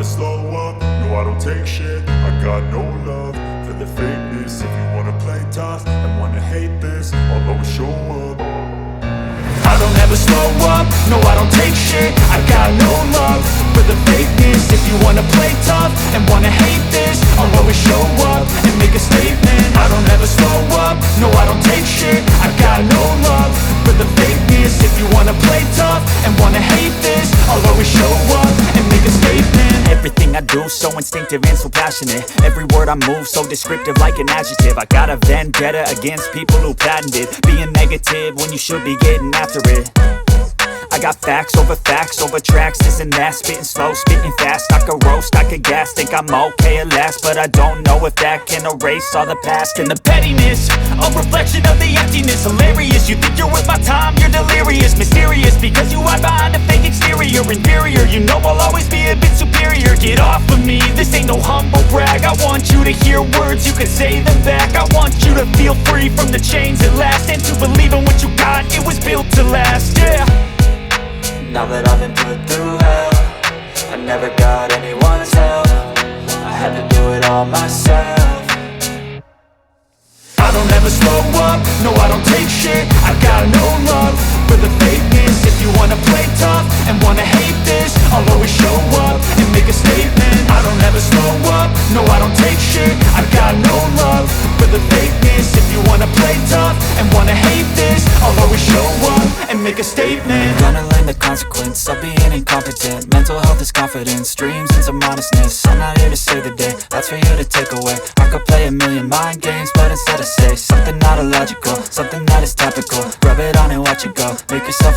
slow up, no I don't take shit. I got no love for the fakeness. If you wanna play tough and wanna hate this, I'll always show up. I don't ever slow up, no I don't take shit. I got no love for the fakeness. If you wanna play tough and wanna hate this, I'll always show up and make a statement. I don't ever slow up, no I don't take shit. I got no love for the fakeness. If you wanna play tough and wanna hate this, I'll always show up and make a statement. Everything I do so instinctive and so passionate. Every word I move so descriptive like an adjective. I got a vendetta against people who patented being negative when you should be getting after it. I got facts over tracks, this and that. Spitting slow, spitting fast. I could roast, I could gas. Think I'm okay at last, but I don't know if that can erase all the past. And the pettiness, a reflection of the emptiness. Hilarious, you think you're worth my time, you're delirious. Mysterious, because you hide behind a fake exterior. Inferior, you know I'll always be a bit superior. Get off of me, this ain't no humble brag. I want you to hear words, you can say them back. I want you to feel free from the chains at last, and to believe in what you got, it was built to last, yeah. Now that I've been put through hell, I never got anyone's help. I had to do it all myself. I don't ever slow up, no I don't take shit. I got no love for the fakeness. If you wanna play tough and wanna hate this, I'll always show up and make a statement. I don't ever slow up, no I don't take shit. I got no love for the fakeness. If you wanna play tough and wanna hate this, I'll always show up and make a statement. Gonna learn the consequence of being incompetent. Mental health is confidence, dreams and some honestness. I'm not here to save the day, that's for you to take away. I could play a million mind games, but instead I say something not illogical, something that is topical. Rub it on and watch it go, make yourself